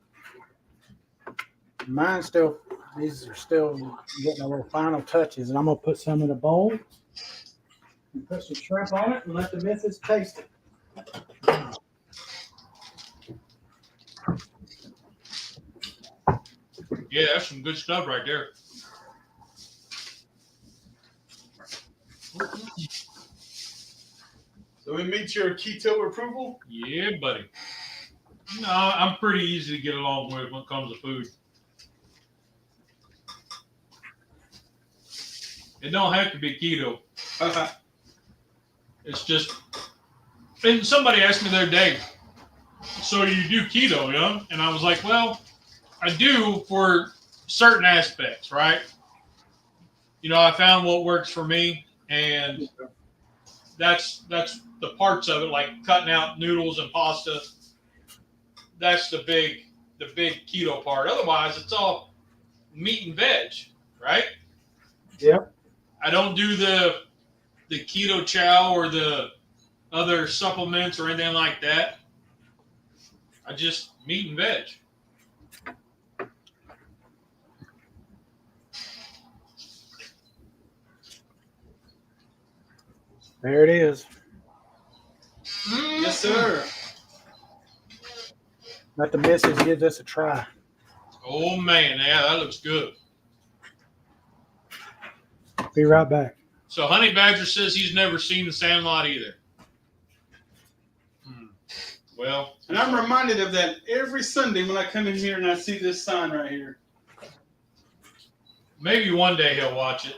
Mine still, these are still getting a little final touches, and I'm gonna put some in a bowl and put some shrimp on it and let the missus taste it. Yeah, that's some good stuff right there. Do we meet your keto approval? Yeah, buddy. No, I'm pretty easy to get along with when it comes to food. It don't have to be keto. It's just, and somebody asked me the other day, so you do keto, yeah? And I was like, well, I do for certain aspects, right? You know, I found what works for me, and that's the parts of it, like cutting out noodles and pasta. That's the big keto part. Otherwise, it's all meat and veg, right? Yep. I don't do the keto chow or the other supplements or anything like that. I just meat and veg. There it is. Yes, sir. Let the missus give this a try. Oh man, yeah, that looks good. Be right back. So Honey Badger says he's never seen the Sandlot either. Well, And I'm reminded of that every Sunday when I come in here and I see this sign right here. maybe one day he'll watch it.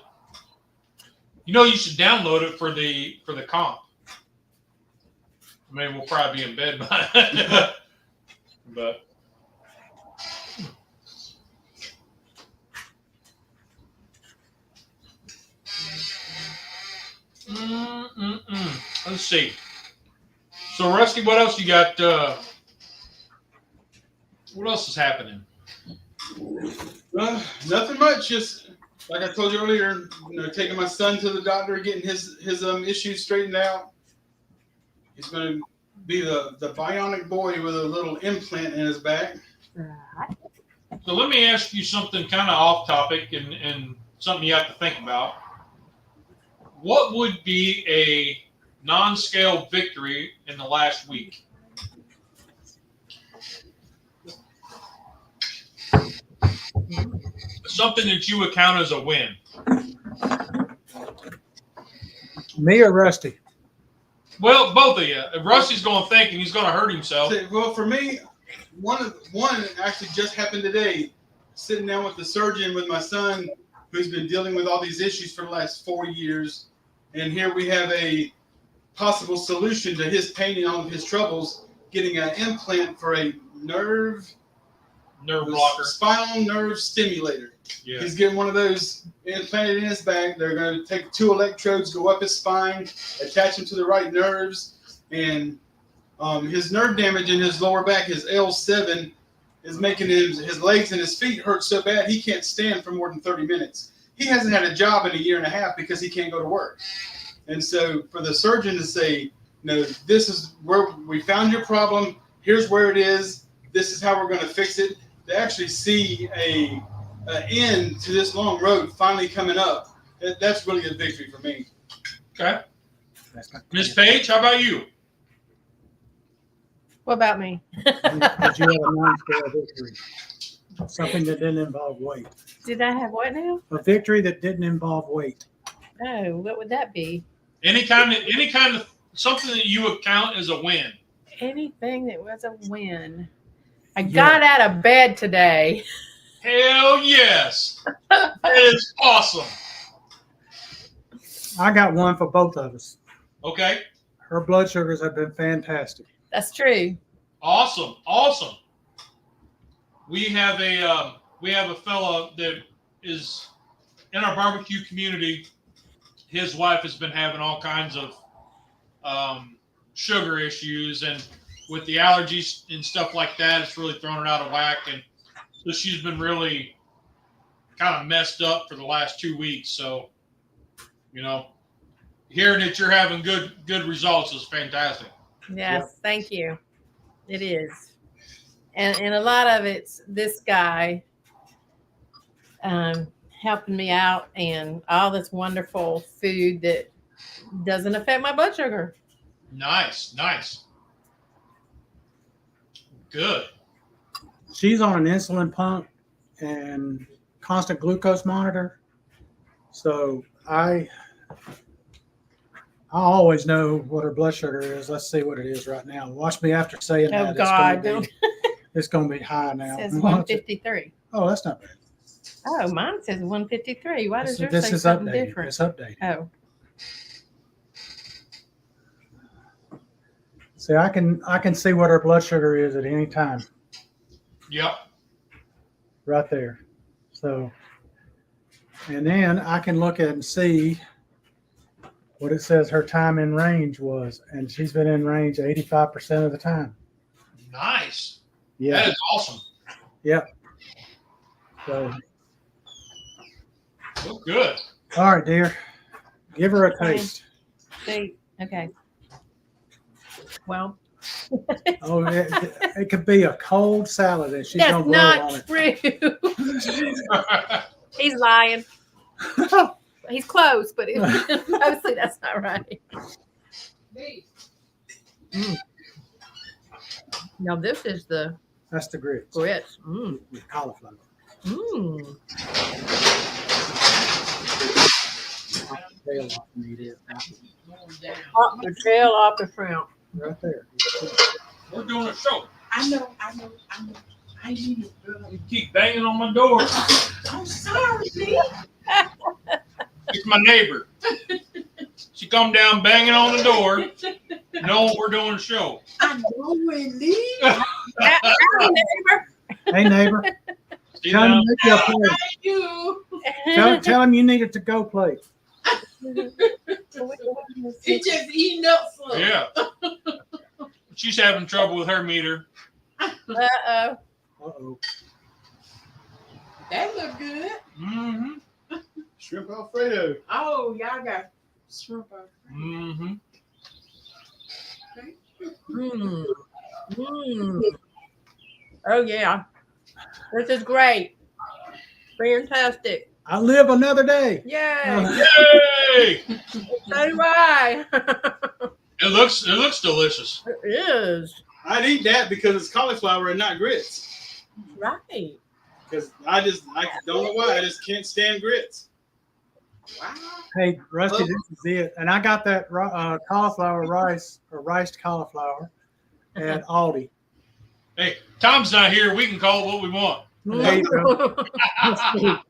You know, you should download it for the comp. I mean, we'll probably be in bed by then. But let's see. So, Rusty, what else you got? What else is happening? Nothing much. Just like I told you earlier, taking my son to the doctor, getting his issues straightened out. He's going to be the bionic boy with a little implant in his back. So let me ask you something kind of off topic and something you have to think about. What would be a non-scale victory in the last week? Something that you would count as a win. Me or Rusty? Well, both of you. If Rusty's going to think and he's going to hurt himself. Well, for me, one actually just happened today. Sitting down with the surgeon with my son, who's been dealing with all these issues for the last 4 years, and here we have a possible solution to his pain and all of his troubles. Getting an implant for a nerve blocker, spinal nerve stimulator. Yeah. He's getting one of those implanted in his back. They're going to take 2 electrodes, go up his spine, attach them to the right nerves, and his nerve damage in his lower back, his L7, is making his legs and his feet hurt so bad he can't stand for more than 30 minutes. He hasn't had a job in a year and a half because he can't go to work. And so for the surgeon to say, no, this is where we found your problem. Here's where it is. This is how we're going to fix it. To actually see an end to this long road finally coming up, that's really a victory for me. Okay. Miss Paige, how about you? What about me? Did you have a non-scale victory? Something that didn't involve weight. Did I have what now? A victory that didn't involve weight. Oh, what would that be? Any kind of something that you would count as a win. Anything that was a win. I got out of bed today. Hell yes. That is awesome. I got one for both of us. Okay. Her blood sugars have been fantastic. That's true. Awesome. We have a fella that is in our barbecue community. His wife has been having all kinds of sugar issues, and with the allergies and stuff like that, it's really thrown her out of whack. And so she's been really kind of messed up for the last 2 weeks. So, hearing that you're having good results is fantastic. Yes, Thank you. It is. And a lot of it's this guy helping me out and all this wonderful food that doesn't affect my blood sugar. Nice. Good. She's on an insulin pump and constant glucose monitor. So I I always know what her blood sugar is. Let's see what it is right now. Watch me after saying Oh that. God, It's going to be high now. it says 153. Oh, that's not bad. Oh, mine says 153. Why does yours This say is something updated. different? It's updated. Oh, See, I can see what her blood sugar is at any time. Yep. Right there. So, and then I can look at and see what it says her time in range was, and she's been in range 85% of the time. Nice. Yeah. That is awesome. Yep. So, Oh, good. all right, dear. Give her a taste. see, okay. Well, Oh, it could be a cold salad, and she's that's gonna blow not on true. He's lying. it. He's close, but mostly that's not right. Now this is the That's the grits grits. with cauliflower. Mm. Tail off the meat, Pop the tail off the shrimp. right there. We're doing a show. I know. I need it, girl. You keep banging on my door. I'm sorry, Lee. It's my neighbor. She come down banging on the door, knowing we're doing a show. I know it, Lee. Hey, neighbor. See Tell now? him make you a plate. Thank you. Tell him you need it to go plate. It's just eating up for me. Yeah. She's having trouble with her meter. Uh-oh. Uh-oh. That look good. Mm-hmm. Shrimp Alfredo. Oh, y'all got shrimp out. Mm-hmm. Mm. Mm. Oh yeah. This is great. Fantastic. I live another day. Yay. Yay! So do I. It looks delicious. It is. I'd eat that because it's cauliflower and not grits. Right. Because I don't know why. I just can't stand grits. Wow. Hey, Rusty, this is it. And I got that cauliflower rice or riced cauliflower at Aldi. Hey, Tom's not here. We can call it what we want. There you go.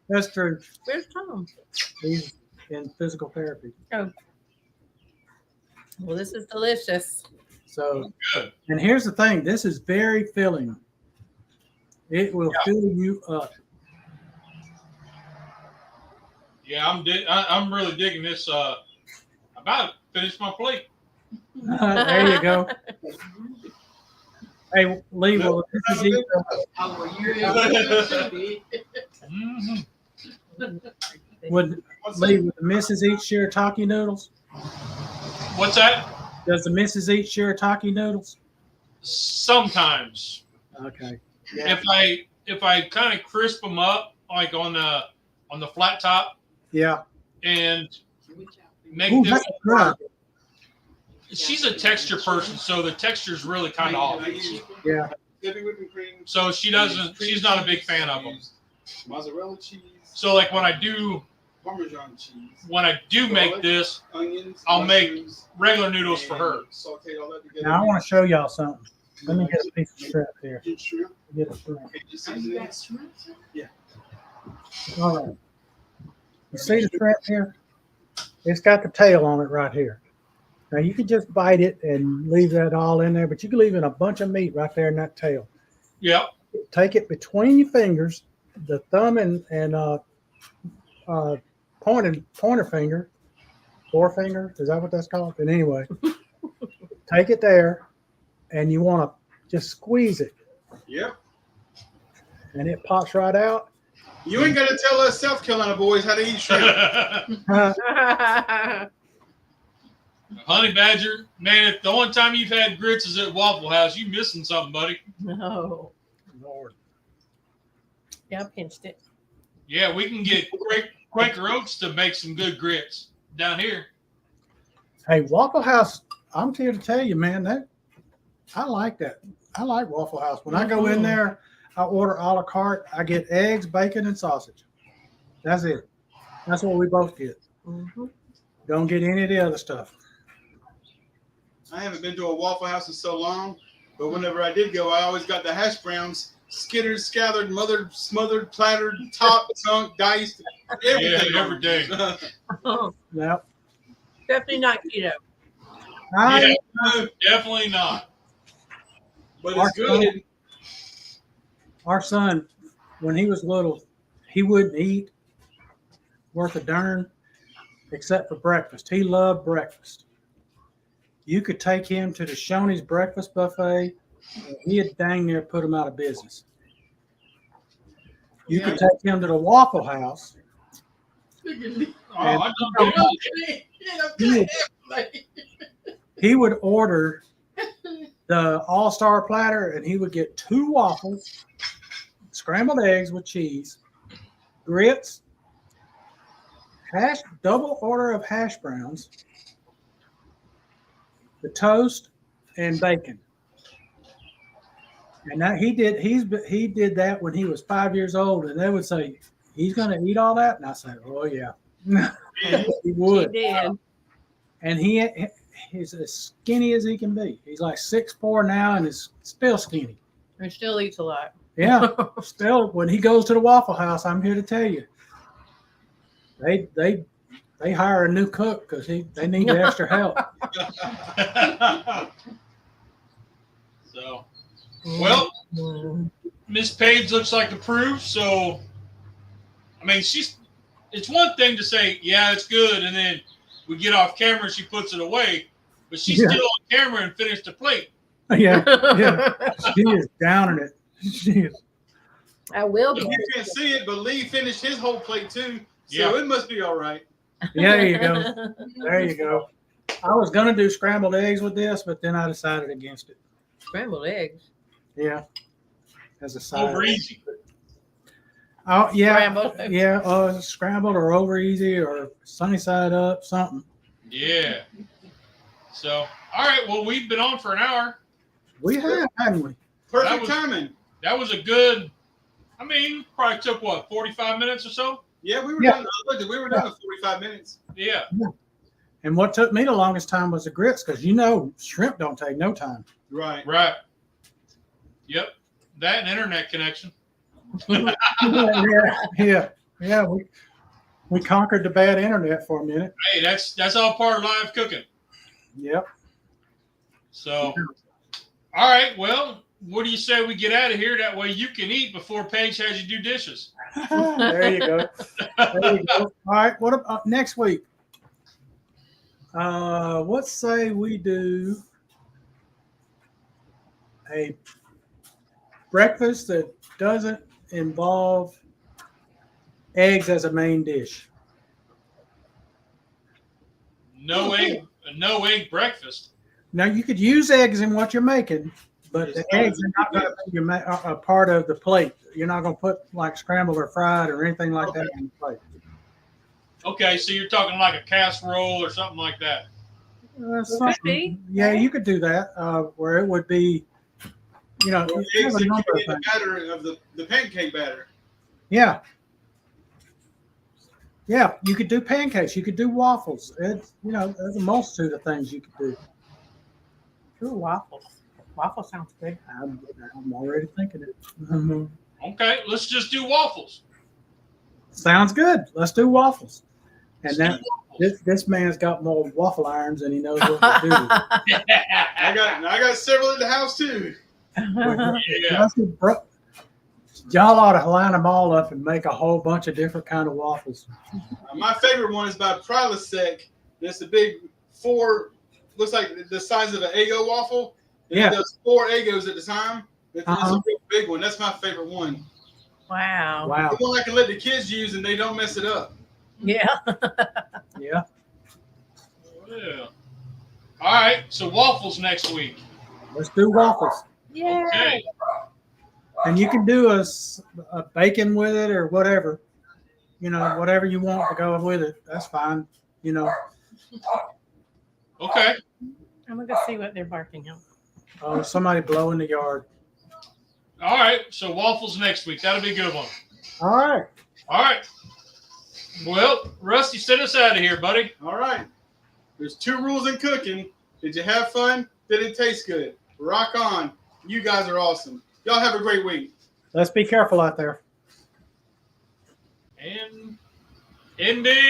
That's true. Where's Tom? He's in physical therapy. Well, this is delicious. So, Good. and here's the thing. This is very filling. It will fill you up. Yeah, I'm really digging this. About finished my plate. There you go. Hey, Lee, will the missus eat Oh, well, you're in. Mm-hmm. would the missus eat shirataki noodles? What's that? Does the missus eat shirataki noodles? Sometimes, Okay. if I kind of crisp them up like on the flat top Yeah. and make Ooh, them. that's good. She's a texture person, so the texture's really kind of off. Yeah. Heavy whipping cream. So she's not a big fan of them. Mozzarella cheese. So like when I do Parmesan cheese. Make this, Onions. I'll make mushrooms, regular noodles for her. and saute all that together. Now I want to show y'all something. Let me get a piece of shrimp here. Get shrimp. Get a shrimp. Okay, just Oh, season you it. got shrimp? All right. You see the shrimp here? It's got the tail on it right here. Now you could just bite it and leave that all in there, but you can leave in a bunch of meat right there in that tail. Yep. Take it between your fingers, the thumb and pointer finger, forefinger. Is that what that's called? But anyway, take it there, and you want to just squeeze it, Yep. and it pops right out. You ain't gonna tell us South Carolina boys how to eat shrimp. Honey Badger, man, if the only time you've had grits is at Waffle House, you missing something, buddy. No. Lord. Yeah, I pinched it. Yeah, we can get Quaker Oats to make some good grits down here. Hey, Waffle House, I'm here to tell you, man, that I like that. I like Waffle House. When I go in there, I order a la carte. I get eggs, bacon, and sausage. That's it. That's what we both get. Mm-hmm. Don't get any of the other stuff. I haven't been to a Waffle House in so long, but whenever I did go, I always got the hash browns, skittered, scattered, mothered, smothered, plattered, topped, sunk, diced, everything. Yeah, everything. Yep. Definitely not keto. I, Yeah, definitely not. But it's good. our son, when he was little, he wouldn't eat worth a darn except for breakfast. He loved breakfast. You could take him to the Shoney's breakfast buffet, and he'd dang near put him out of business. You could take him to the Waffle House. I don't do He would order the all-star platter, and he would get 2 waffles, scrambled eggs with cheese, grits, double order of hash browns, the toast, and bacon. And that he did that when he was 5 years old, and they would say, "He's going to eat all that," and I said, "Oh yeah." He would. He did. And he's as skinny as he can be. He's like 6'4" now and is still skinny. And still eats a lot. Yeah. Still, when he goes to the Waffle House, I'm here to tell you, they hire a new cook because they need the extra help. So, well, Miss Page looks like approved. So, I mean, it's one thing to say, yeah, it's good, and then we get off camera and she puts it away, but she's still on camera and finished the plate. Yeah. She is downing it. She is. I will be. You can't see it, but Lee finished his whole plate too, so Yeah. it must be all right. Yeah, there you go. There you go. I was going to do scrambled eggs with this, but then I decided against it. Scrambled eggs. Yeah. As a side. Over easy. Oh, yeah. Scrambled. Yeah, scrambled or over easy or sunny side up, something. Yeah. So, all right. Well, we've been on for an hour. We have, haven't we? Perfect timing. That was a good, I mean, probably took, 45 minutes or so? Yeah, we were Yeah. done. We were done in 45 minutes. Yeah. And what took me the longest time was the grits, because shrimp don't take no time. Right. Right. Yep. That and internet connection. Yeah. We conquered the bad internet for a minute. Hey, that's all part of live cooking. Yep. So, all right. Well, what do you say we get out of here? That way you can eat before Paige has you do dishes. There you go. There you go. All right. What about next week? Let's say we do a breakfast that doesn't involve eggs as a main dish. No egg breakfast. Now you could use eggs in what you're making, but the eggs are not going to be a part of the plate. You're not going to put like scrambled or fried or anything like that on the plate. Okay, so you're talking like a casserole or something like that. Yeah, you could do that where it would be, you have Eggs a that number can of be the things. batter of the pancake batter. Yeah. Yeah, you could do pancakes. You could do waffles. There's a multitude of things you could do. Ooh, waffles. Waffle sounds good. I'm already thinking it. Okay, let's just do waffles. Sounds good. Let's do waffles. And Let's that do this man's got more waffle irons than he knows what to do. waffles. I got several in the house too. Yeah. Y'all ought to line them all up and make a whole bunch of different kind of waffles. My favorite one is by Prilosec. It's a big 4, looks like the size of an Eggo waffle. And Yeah. it does 4 Eggos at the time. It's Uh-huh. a real big one. That's my favorite one. Wow. Wow. The one I can let the kids use and they don't mess it up. Yeah. Yeah. Yeah. All right, so waffles next week. Let's do waffles. Yeah. Okay. And you can do a bacon with it or whatever. Whatever you want to go with it. That's fine. Okay. I'm going to go see what they're barking at. Oh, somebody blow in the yard. All right, so waffles next week. That'll be a good one. All right. All right. Well, Rusty, send us out of here, buddy. All right. There's 2 rules in cooking. Did you have fun? Did it taste good? Rock on. You guys are awesome. Y'all have a great week. Let's be careful out there. And indeed.